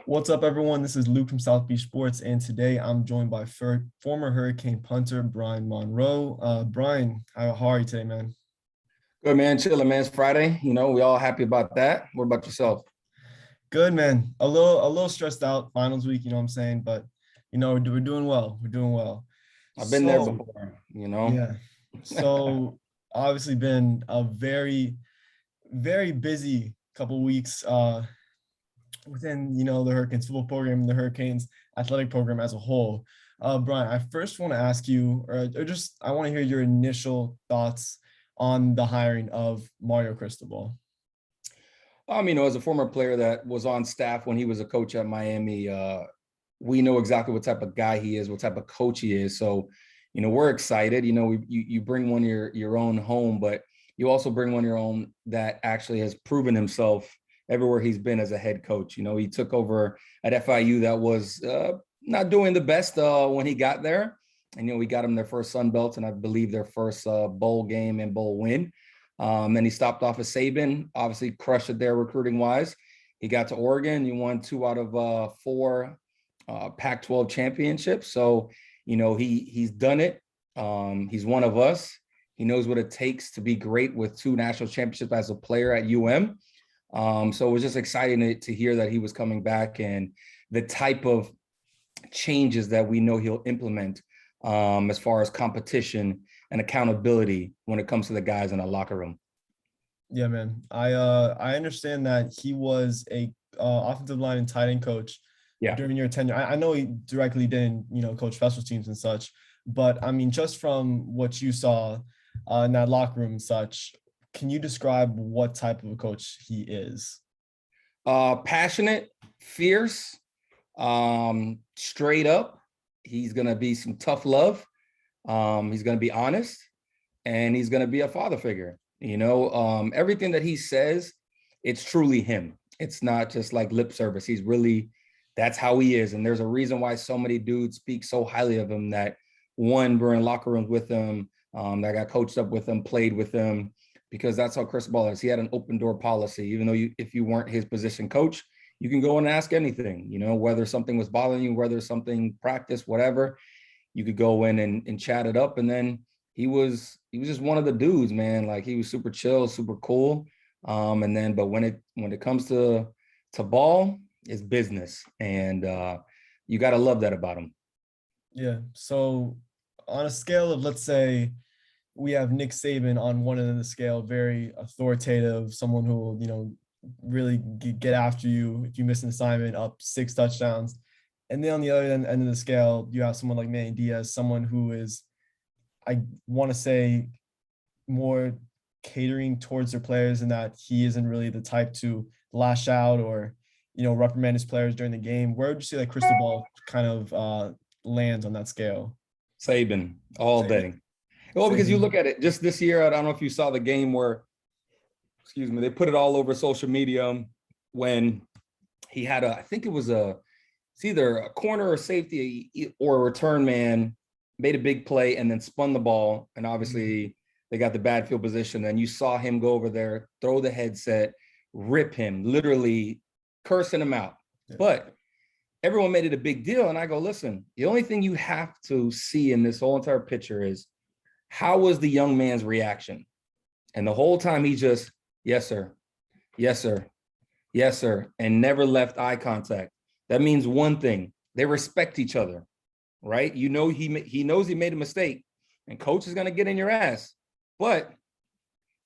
What's up, everyone? This is Luke from South Beach Sports, and today I'm joined by former Hurricane punter Brian Monroe. Brian, how are you today, man? Good man, chilling man. It's Friday. We all happy about that. What about yourself? Good, man. A little stressed out. Finals week, you know what I'm saying, but we're doing well. We're doing well. I've been there So, before. yeah. So obviously been a very, very busy couple weeks within the Hurricanes football program, the Hurricanes athletic program as a whole. Brian, I first want to ask you, or just I want to hear your initial thoughts on the hiring of Mario Cristobal. As a former player that was on staff when he was a coach at Miami, we know exactly what type of guy he is, what type of coach he is. So, we're excited. You bring one of your own home, but you also bring one of your own that actually has proven himself everywhere he's been as a head coach. He took over at FIU that was not doing the best when he got there. And, we got him their first Sun Belt and I believe their first bowl game and bowl win. Then he stopped off at Saban, obviously crushed it there recruiting wise. He got to Oregon. You won 2 out of 4 Pac-12 championships. So, he's done it. He's one of us. He knows what it takes to be great with 2 national championships as a player at UM. So it was just exciting to hear that he was coming back and the type of changes that we know he'll implement as far as competition and accountability when it comes to the guys in the locker room. Yeah, man. I understand that he was a offensive line and tight end coach during your tenure. I know he directly didn't, coach special teams and such, but I mean, just from what you saw in that locker room and such, can you describe what type of a coach he is? Passionate, fierce, straight up. He's going to be some tough love. He's going to be honest, and he's going to be a father figure. Everything that he says, it's truly him. It's not just like lip service. That's how he is. And there's a reason why so many dudes speak so highly of him that one, we're in locker rooms with him, that got coached up with him, played with him, because that's how Cristobal is. He had an open door policy. Even though if you weren't his position coach, you can go and ask anything, whether something was bothering you, whether something practice, whatever, you could go in and chat it up. And then he was just one of the dudes, man. Like he was super chill, super cool. But when it comes to ball, it's business. And you got to love that about him. Yeah. So on a scale of, let's say, we have Nick Saban on one end of the scale, very authoritative, someone who will, really get after you if you miss an assignment, up 6 touchdowns. And then on the other end of the scale, you have someone like Manny Diaz, someone who is, I want to say, more catering towards their players, and that he isn't really the type to lash out or, reprimand his players during the game. Where would you say that Cristobal kind of lands on that scale? Saban all day. Well, because you look at it just this year, I don't know if you saw the game where, they put it all over social media when he had I think it was it's either a corner or safety or a return man made a big play and then spun the ball. And obviously they got the bad field position. And you saw him go over there, throw the headset, rip him, literally cursing him out. Yeah. But everyone made it a big deal. And I go, listen, the only thing you have to see in this whole entire picture is how was the young man's reaction? And the whole time he just, yes, sir. Yes, sir. Yes, sir. And never left eye contact. That means one thing. They respect each other, right? He knows he made a mistake and coach is going to get in your ass, but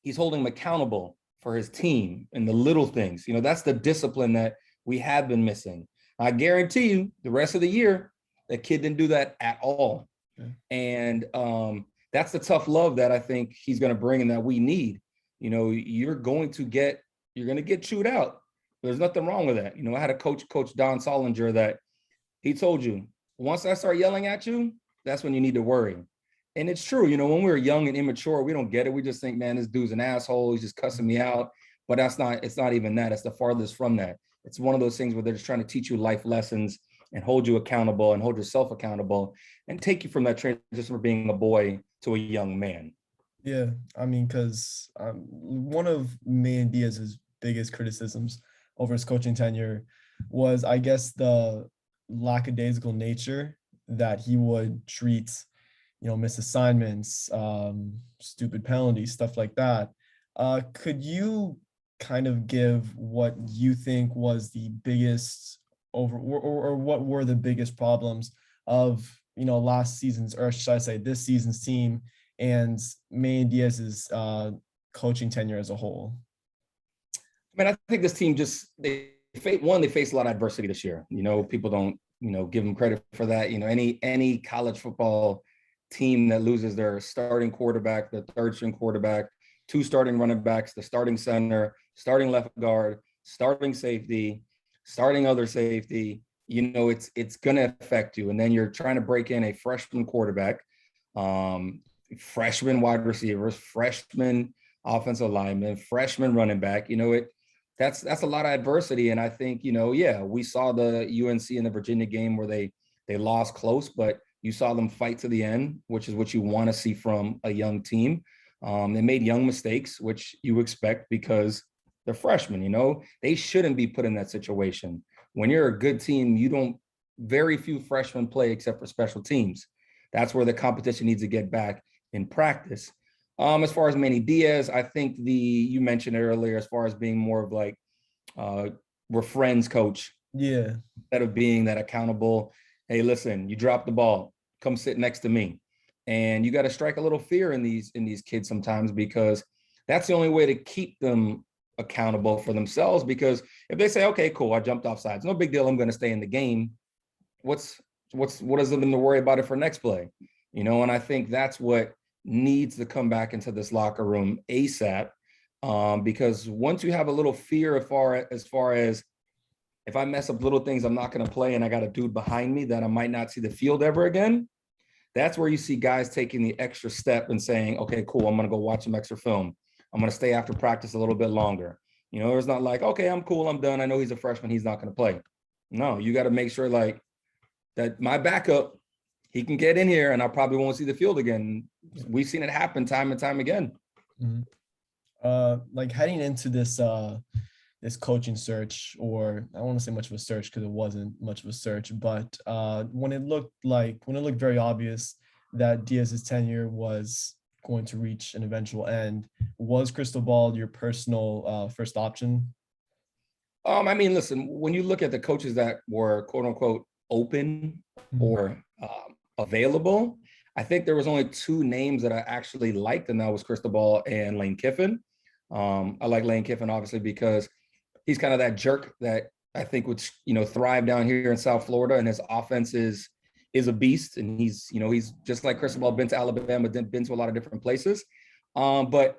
he's holding him accountable for his team and the little things. That's the discipline that we have been missing. I guarantee you the rest of the year, that kid didn't do that at all. Okay. And that's the tough love that I think he's going to bring and that we need. You're going to get chewed out. There's nothing wrong with that. I had a coach Don Solinger, that he told you, once I start yelling at you, that's when you need to worry. And it's true. When we were young and immature, we don't get it. We just think, man, this dude's an asshole. He's just cussing me out. But it's not even that. It's the farthest from that. It's one of those things where they're just trying to teach you life lessons and hold you accountable and hold yourself accountable and take you from that transition from being a boy to a young man. Yeah, I mean, because one of Manny Diaz's biggest criticisms over his coaching tenure was, I guess, the lackadaisical nature that he would treat, miss assignments, stupid penalties, stuff like that. Could you kind of give what you think was the biggest or what were the biggest problems of, last season's, or should I say this season's team and Manny Diaz's coaching tenure as a whole? I mean, I think this team just they faced a lot of adversity this year. People don't give them credit for that. Any college football team that loses their starting quarterback, the third string quarterback, two starting running backs, the starting center, starting left guard, starting safety, starting other safety, it's going to affect you. And then you're trying to break in a freshman quarterback, freshman wide receivers, freshman offensive lineman, freshman running back. That's a lot of adversity. And I think, we saw the UNC and the Virginia game where they lost close, but you saw them fight to the end, which is what you want to see from a young team. They made young mistakes, which you expect because they're freshmen. They shouldn't be put in that situation. When you're a good team, very few freshmen play except for special teams. That's where the competition needs to get back in practice. As far as Manny Diaz, I think you mentioned it earlier, as far as being more of like, we're friends coach. Yeah. Instead of being that accountable, hey, listen, you dropped the ball, come sit next to me. And you got to strike a little fear in these kids sometimes, because that's the only way to keep them accountable for themselves. Because if they say, okay, cool, I jumped off sides, no big deal, I'm going to stay in the game. What is them to worry about it for next play? And I think that's what needs to come back into this locker room ASAP. Because once you have a little fear as far as if I mess up little things, I'm not going to play, and I got a dude behind me that I might not see the field ever again. That's where you see guys taking the extra step and saying, okay, cool, I'm going to go watch some extra film. I'm going to stay after practice a little bit longer. It's not like, okay, I'm cool, I'm done. I know he's a freshman, he's not going to play. No, you got to make sure like that my backup, he can get in here and I probably won't see the field again. We've seen it happen time and time again. Mm-hmm. Like heading into this coaching search, or I don't want to say much of a search because it wasn't much of a search, but when it looked very obvious that Diaz's tenure was going to reach an eventual end, was Cristobal your personal first option? I mean, listen, when you look at the coaches that were quote unquote open or available, I think there was only two names that I actually liked, and that was Cristobal and Lane Kiffin. I like Lane Kiffin obviously because he's kind of that jerk that I think would, thrive down here in South Florida, and his offense is a beast. And he's just like Cristobal, been to Alabama, been to a lot of different places. But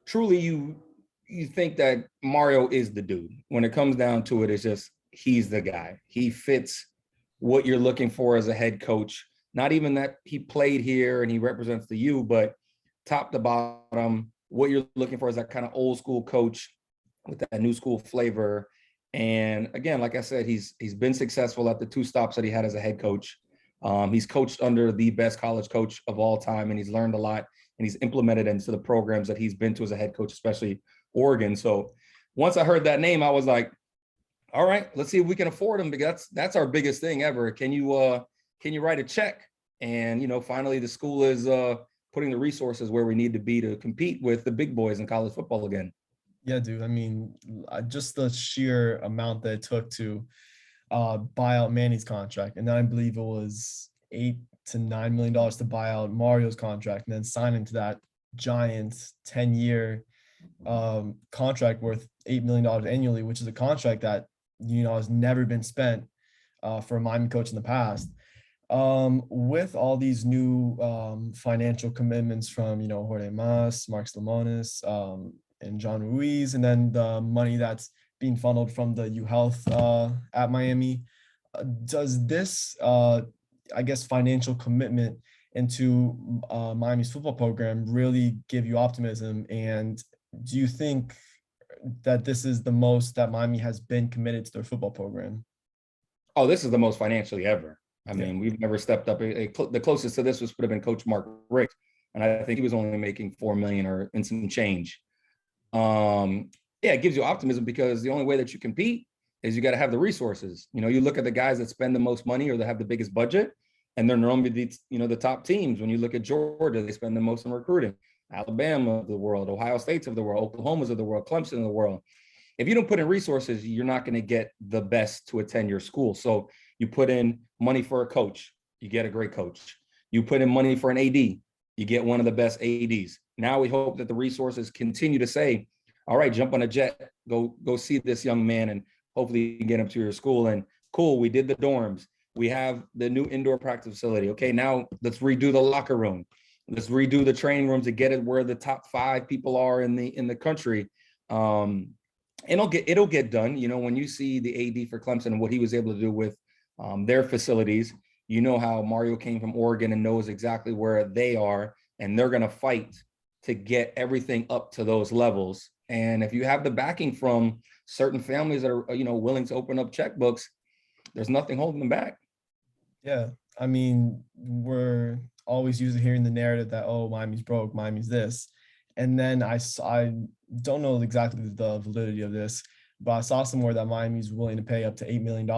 truly you think that Mario is the dude. When it comes down to it, it's just, he's the guy. He fits what you're looking for as a head coach. Not even that he played here and he represents the U, but top to bottom, what you're looking for is that kind of old school coach with that new school flavor. And again, like I said, he's been successful at the two stops that he had as a head coach. He's coached under the best college coach of all time, and he's learned a lot, and he's implemented into the programs that he's been to as a head coach, especially Oregon. So once I heard that name, I was like, all right, let's see if we can afford him, because that's our biggest thing ever. Can you write a check? And finally the school is putting the resources where we need to be to compete with the big boys in college football again. Yeah, dude. I mean, just the sheer amount that it took to buy out Manny's contract, and then I believe it was $8 to $9 million to buy out Mario's contract, and then sign into that giant 10-year contract worth $8 million annually, which is a contract that has never been spent for a Miami coach in the past. With all these new financial commitments from Jorge Mas, Marcus Lemonis, and John Ruiz, and then the money that's being funneled from the U Health at Miami, does this I guess financial commitment into Miami's football program really give you optimism? And do you think that this is the most that Miami has been committed to their football program? Oh, this is the most financially ever. I mean, we've never stepped up. The closest to this would have been Coach Mark Richt, and I think he was only making $4 million or in some change. It gives you optimism, because the only way that you compete is you got to have the resources. You look at the guys that spend the most money or that have the biggest budget, and they're normally the top teams. When you look at Georgia, they spend the most in recruiting. Alabama of the world, Ohio States of the world, Oklahoma's of the world, Clemson of the world. If you don't put in resources, you're not going to get the best to attend your school. So you put in money for a coach, you get a great coach. You put in money for an AD, you get one of the best ADs. Now we hope that the resources continue to say, all right, jump on a jet, go see this young man, and hopefully you can get him to your school. And cool, we did the dorms. We have the new indoor practice facility. Okay, now let's redo the locker room. Let's redo the training rooms to get it where the top 5 people are in the country. It'll get done. When you see the AD for Clemson and what he was able to do with their facilities, how Mario came from Oregon and knows exactly where they are, and they're going to fight to get everything up to those levels. And if you have the backing from certain families that are, willing to open up checkbooks, there's nothing holding them back. Yeah. I mean, we're always used to hearing the narrative that, oh, Miami's broke, Miami's this. And then I don't know exactly the validity of this, but I saw somewhere that Miami's willing to pay up to $8 million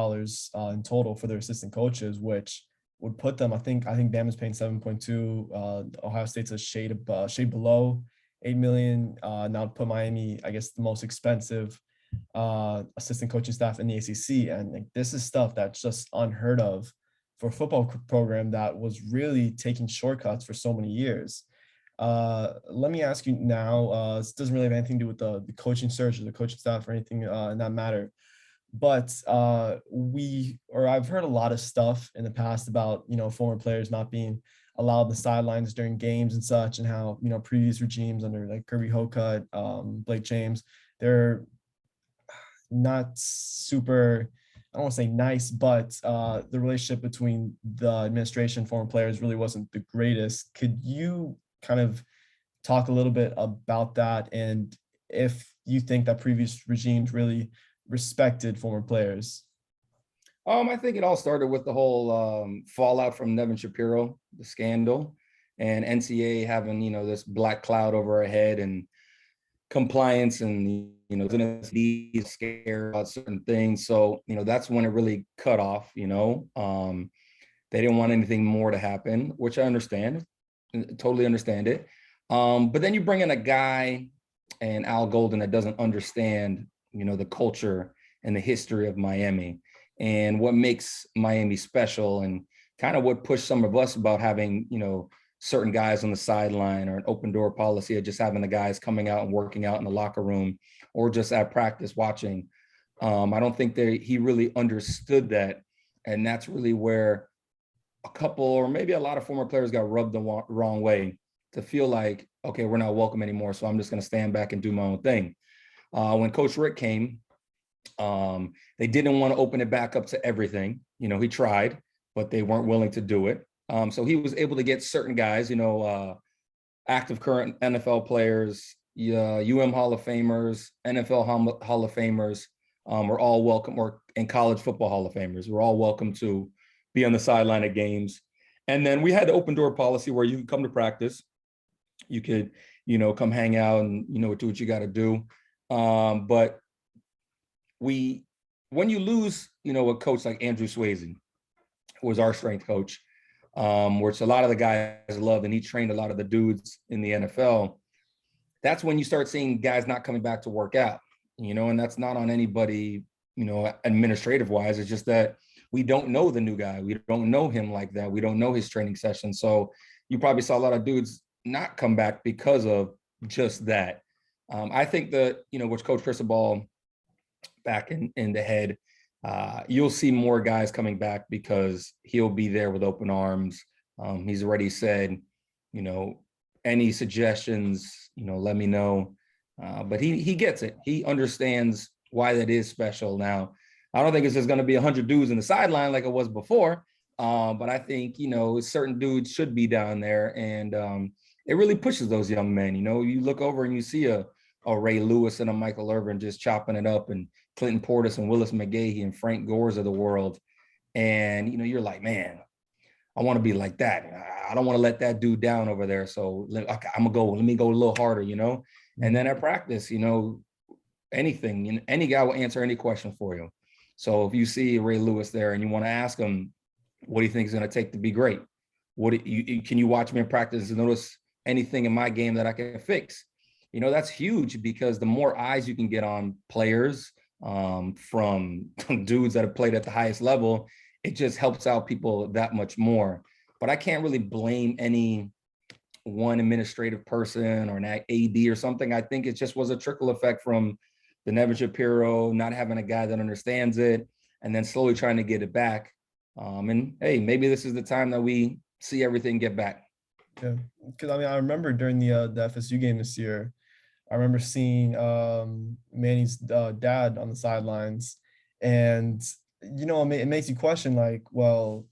in total for their assistant coaches, which would put them, I think Bama's paying 7.2, Ohio State's a shade below 8 million. Now put Miami, I guess, the most expensive assistant coaching staff in the ACC. And like, this is stuff that's just unheard of for a football program that was really taking shortcuts for so many years. Let me ask you now, this doesn't really have anything to do with the coaching search or the coaching staff or anything in that matter. But I've heard a lot of stuff in the past about, former players not being allowed the sidelines during games and such, and how, previous regimes under like Kirby Hocutt, Blake James, they're not super, I don't want to say nice, but the relationship between the administration and former players really wasn't the greatest. Could you kind of talk a little bit about that, and if you think that previous regimes really respected former players? I think it all started with the whole fallout from Nevin Shapiro, the scandal, and NCAA having, this black cloud over our head, and compliance, and, be scared about certain things. So, that's when it really cut off. They didn't want anything more to happen, which I understand, totally understand it. But then you bring in a guy and Al Golden that doesn't understand, the culture and the history of Miami and what makes Miami special, and kind of what pushed some of us about having, certain guys on the sideline, or an open door policy of just having the guys coming out and working out in the locker room, or just at practice watching. I don't think he really understood that. And that's really where a couple, or maybe a lot of former players got rubbed the wrong way, to feel like, okay, we're not welcome anymore, so I'm just going to stand back and do my own thing. When Coach Rick came, they didn't want to open it back up to everything. He tried, but they weren't willing to do it. So he was able to get certain guys, active current NFL players, Hall of Famers, NFL Hall of Famers, were all welcome, and college football Hall of Famers were all welcome to be on the sideline at games. And then we had the open door policy where you could come to practice, you could, come hang out and, do what you got to do. But when you lose, a coach like Andrew Swayze, who was our strength coach, which a lot of the guys loved, and he trained a lot of the dudes in the NFL, that's when you start seeing guys not coming back to work out, and that's not on anybody, administrative wise. It's just that we don't know the new guy. We don't know him like that. We don't know his training session. So you probably saw a lot of dudes not come back because of just that. I think that, with Coach Cristobal back in the head, you'll see more guys coming back because he'll be there with open arms. He's already said, any suggestions, let me know. But he gets it. He understands why that is special. Now, I don't think it's just going to be 100 dudes in the sideline like it was before. But I think, certain dudes should be down there, and it really pushes those young men. You look over and you see a Ray Lewis and a Michael Irvin just chopping it up, and Clinton Portis and Willis McGahee and Frank Gores of the world. And, you're like, man, I want to be like that. I don't want to let that dude down over there. So I'm going to let me go a little harder, And then at practice, anything, any guy will answer any question for you. So if you see Ray Lewis there and you want to ask him, what do you think is going to take to be great? Can you watch me in practice and notice anything in my game that I can fix? That's huge, because the more eyes you can get on players, from dudes that have played at the highest level, it just helps out people that much more. But I can't really blame any one administrative person or an AD or something. I think it just was a trickle effect from the Nevin Shapiro not having a guy that understands it, and then slowly trying to get it back. And hey, maybe this is the time that we see everything get back. Yeah, because I remember during the FSU game this year, I remember seeing Manny's dad on the sidelines, and it makes you question, like, well,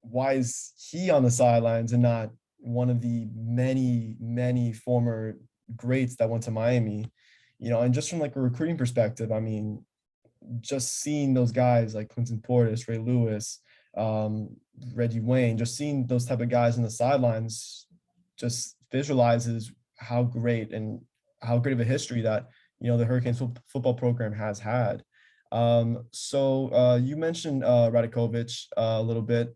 why is he on the sidelines and not one of the many former greats that went to Miami? And just from like a recruiting perspective, just seeing those guys like Quinton Portis, Ray Lewis, Reggie Wayne, just seeing those type of guys on the sidelines just visualizes how great of a history that the Hurricanes football program has had. So you mentioned Radakovich a little bit.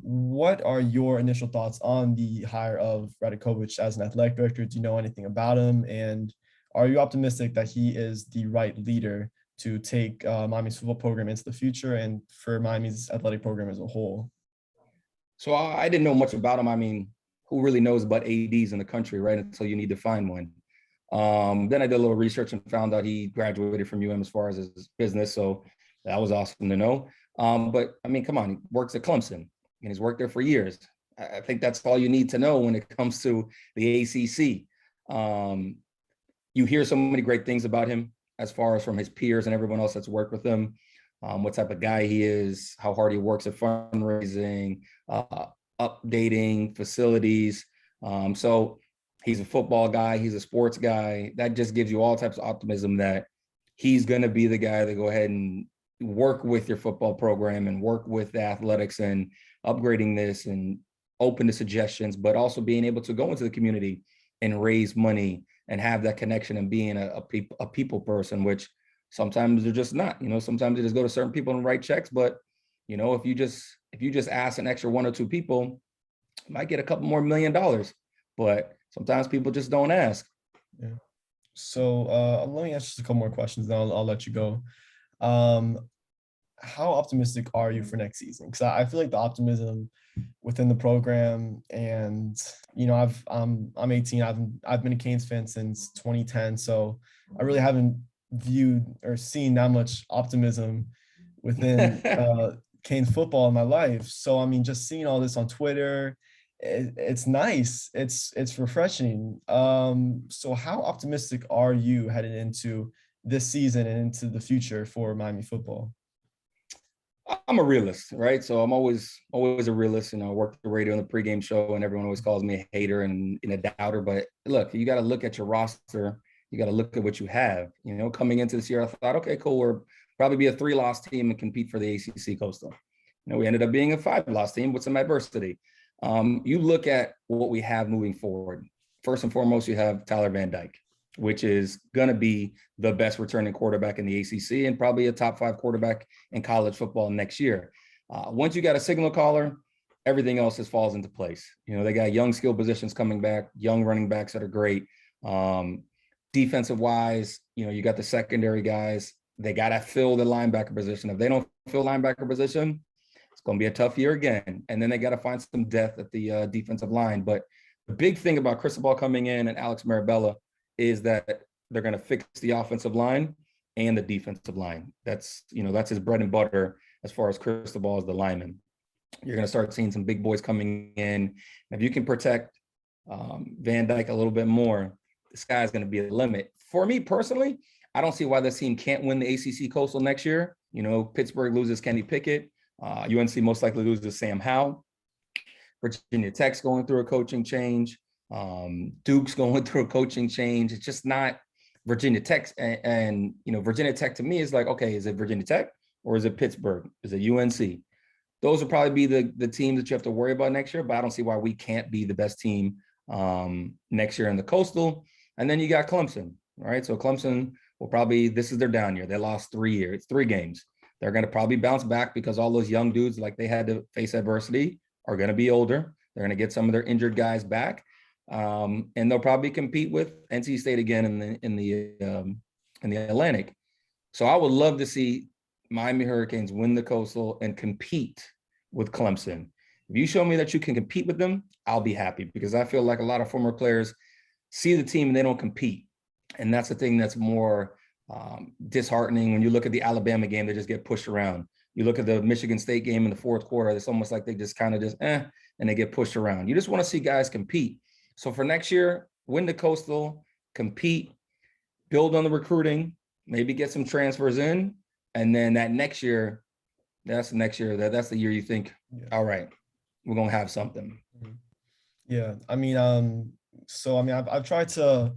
What are your initial thoughts on the hire of Radakovich as an athletic director? Do you know anything about him? And are you optimistic that he is the right leader to take Miami's football program into the future and for Miami's athletic program as a whole? So I didn't know much about him. Who really knows about ADs in the country, right? Until you need to find one. Then I did a little research and found out he graduated from UM as far as his business. So that was awesome to know. But come on, he works at Clemson and he's worked there for years. I think that's all you need to know when it comes to the ACC. You hear so many great things about him as far as from his peers and everyone else that's worked with him, what type of guy he is, how hard he works at fundraising, updating facilities. So he's a football guy. He's a sports guy. That just gives you all types of optimism that he's going to be the guy to go ahead and work with your football program and work with the athletics and upgrading this and open to suggestions, but also being able to go into the community and raise money and have that connection and being a people person, which sometimes they're just not. Sometimes they just go to certain people and write checks. But if you just ask an extra one or two people, you might get a couple more $1 million. But sometimes people just don't ask. Yeah. So let me ask just a couple more questions, then I'll let you go. How optimistic are you for next season? Because I feel like the optimism within the program, and I'm 18. I've been a Canes fan since 2010, so I really haven't viewed or seen that much optimism within Canes football in my life. So just seeing all this on Twitter, it's nice. It's refreshing. So how optimistic are you headed into this season and into the future for Miami football? I'm a realist, right? So I'm always a realist. I work the radio and the pregame show, and everyone always calls me a hater and a doubter. But look, you got to look at your roster. You got to look at what you have. Coming into this year, I thought, okay, cool, we'll probably be a 3-loss team and compete for the ACC Coastal. We ended up being a 5-loss team with some adversity. You look at what we have moving forward. First and foremost, you have Tyler Van Dyke, which is going to be the best returning quarterback in the ACC and probably a top 5 quarterback in college football next year. Once you got a signal caller, everything else just falls into place. They got young skill positions coming back, young running backs that are great. Defensive wise, you got the secondary guys. They got to fill the linebacker position. If they don't fill linebacker position, it's going to be a tough year again. And then they got to find some depth at the defensive line. But the big thing about Cristobal coming in and Alex Marabella is that they're going to fix the offensive line and the defensive line. That's his bread and butter as far as Cristobal as the lineman. You're going to start seeing some big boys coming in. If you can protect Van Dyke a little bit more, the sky's going to be the limit. For me personally, I don't see why this team can't win the ACC Coastal next year. Pittsburgh loses Kenny Pickett. UNC most likely loses Sam Howell. Virginia Tech's going through a coaching change. Duke's going through a coaching change. It's just not Virginia Tech. And Virginia Tech to me is like, okay, is it Virginia Tech or is it Pittsburgh? Is it UNC? Those will probably be the teams that you have to worry about next year, but I don't see why we can't be the best team next year in the Coastal. And then you got Clemson, right? So Clemson will probably, this is their down year. They lost 3 games. They're going to probably bounce back because all those young dudes, like they had to face adversity, are going to be older. They're going to get some of their injured guys back, and they'll probably compete with NC State again in the Atlantic. So I would love to see Miami Hurricanes win the Coastal and compete with Clemson. If you show me that you can compete with them, I'll be happy, because I feel like a lot of former players see the team and they don't compete. And that's the thing that's more disheartening. When you look at the Alabama game, they just get pushed around. You look at the Michigan State game in the fourth quarter, it's almost like they just kind of and they get pushed around. You just want to see guys compete. So for next year, win the Coastal, compete, build on the recruiting, maybe get some transfers in. And then that next year, that's the next year, that's the year you think, all right, we're going to have something. Yeah. I mean, so, I mean, I've tried to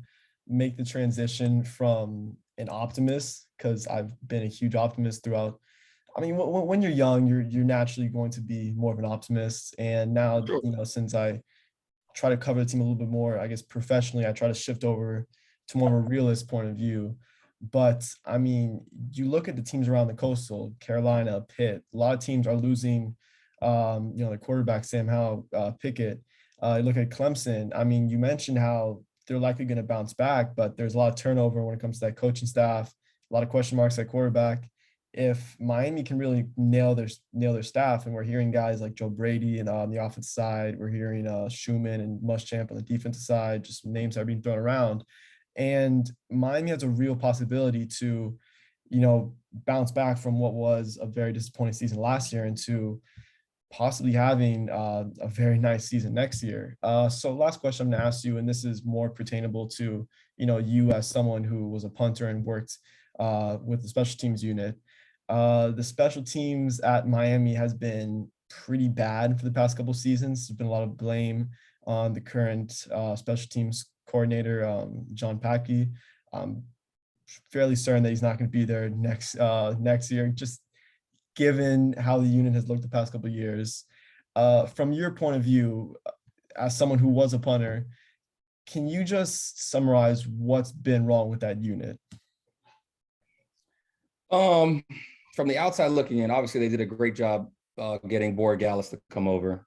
make the transition from an optimist, because I've been a huge optimist throughout. I mean, when you're young, you're naturally going to be more of an optimist. And now, Sure. you know, since I try to cover the team a little bit more, I guess professionally, I try to shift over to more of a realist point of view. But I mean, you look at the teams around the Coastal, Carolina, Pitt, a lot of teams are losing, you know, the quarterback, Sam Howell, Pickett. You look at Clemson. I mean, you mentioned how they're likely going to bounce back, but there's a lot of turnover when it comes to that coaching staff, a lot of question marks at quarterback. If Miami can really nail their staff, and we're hearing guys like Joe Brady and on the offensive side, we're hearing Schumann and Muschamp on the defensive side, just names that are being thrown around. And Miami has a real possibility to, you know, bounce back from what was a very disappointing season last year into possibly having a very nice season next year. So last question I'm going to ask you, and this is more pertainable to, you know, you as someone who was a punter and worked with the special teams unit. The special teams at Miami has been pretty bad for the past couple of seasons. There's been a lot of blame on the current special teams coordinator, John Packey. I'm fairly certain that he's not going to be there next year, just given how the unit has looked the past couple of years. From your point of view, as someone who was a punter, can you just summarize what's been wrong with that unit? From the outside looking in, obviously they did a great job getting Boyd Gallus to come over.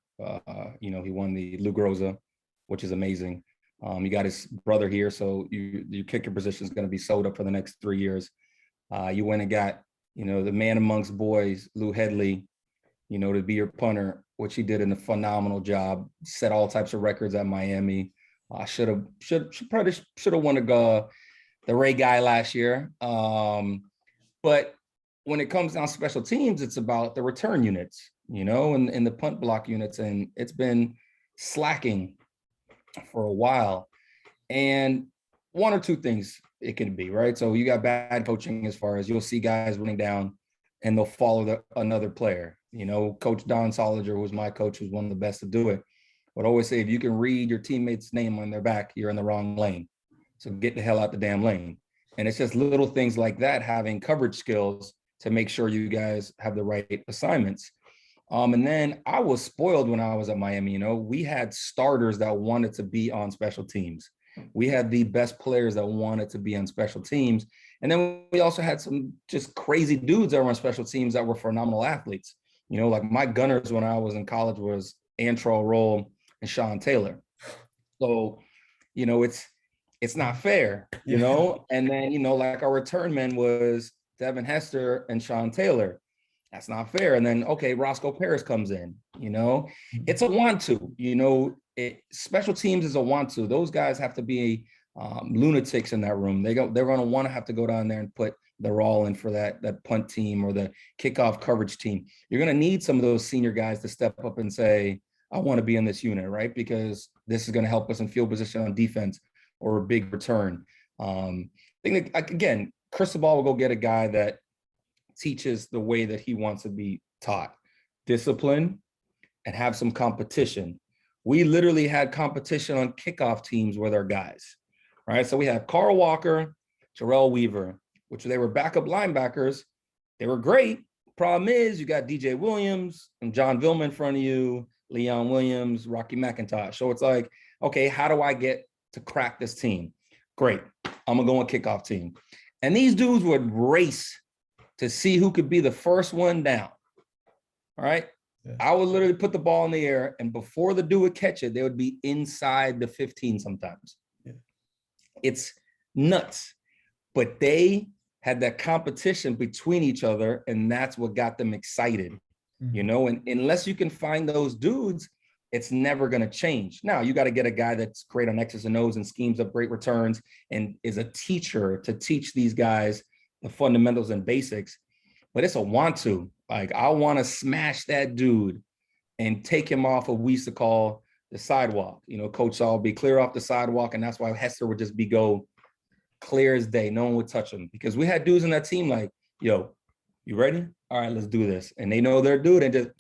You know, he won the Lou Groza, which is amazing. You got his brother here, so your kicker position is going to be sewed up for the next 3 years. You went and got, you know, the man amongst boys, Lou Headley, you know, to be your punter, which he did a phenomenal job, set all types of records at Miami. Should have won the Ray Guy last year. But when it comes down to special teams, it's about the return units, you know, and the punt block units, and it's been slacking for a while. And one or two things it can be, right? So you got bad coaching, as far as you'll see guys running down and they'll follow another player. You know, Coach Don Soliger was my coach, who's one of the best to do it. But I always say, if you can read your teammate's name on their back, you're in the wrong lane. So get the hell out the damn lane. And it's just little things like that, having coverage skills to make sure you guys have the right assignments. And then I was spoiled when I was at Miami. You know, we had starters that wanted to be on special teams. We had the best players that wanted to be on special teams. And then we also had some just crazy dudes that were on special teams that were phenomenal athletes. You know, like my gunners when I was in college was Antrell Roll and Sean Taylor. So, you know, it's not fair, you know? And then, you know, like our return men was Devin Hester and Sean Taylor. That's not fair. And then, okay, Roscoe Paris comes in, you know? It's a want-to, you know? Special teams is a want-to. Those guys have to be lunatics in that room. They're going to want to have to go down there and put their all in for that punt team or the kickoff coverage team. You're going to need some of those senior guys to step up and say, I want to be in this unit, right? Because this is going to help us in field position on defense or a big return. I think that, again, Cristobal will go get a guy that teaches the way that he wants to be taught, discipline, and have some competition. We literally had competition on kickoff teams with our guys, right? So we had Carl Walker, Jarrell Weaver, which they were backup linebackers. They were great. Problem is, you got DJ Williams and John Villman in front of you, Leon Williams, Rocky McIntosh. So it's like, okay, how do I get to crack this team? Great. I'm going to go on kickoff team. And these dudes would race to see who could be the first one down. All right. Yeah. I would literally put the ball in the air, and before the dude would catch it, they would be inside the 15 sometimes. Yeah. It's nuts. But they had that competition between each other, and that's what got them excited. Mm-hmm. You know, and unless you can find those dudes, it's never going to change. Now, you got to get a guy that's great on X's and O's and schemes up great returns and is a teacher to teach these guys the fundamentals and basics. But it's a want to. Like, I want to smash that dude and take him off of what we used to call the sidewalk. You know, Coach Saul would be clear off the sidewalk, and that's why Hester would just be go clear as day. No one would touch him because we had dudes in that team like, yo, you ready? All right, let's do this. And they know they're dude,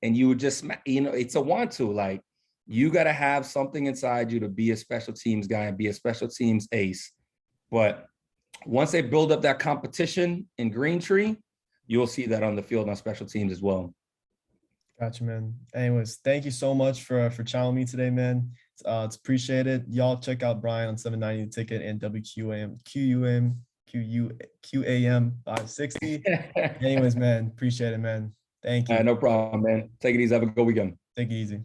and you would just, you know, it's a want to. Like, you got to have something inside you to be a special teams guy and be a special teams ace. But once they build up that competition in Green Tree, you'll see that on the field on special teams as well. Gotcha, man. Anyways, thank you so much for challenging me today, man. It's appreciated. Y'all check out Brian on 790 The Ticket and WQAM, QAM 560. Anyways, man, appreciate it, man. Thank you. No problem, man. Take it easy. Have a good weekend. Take it easy.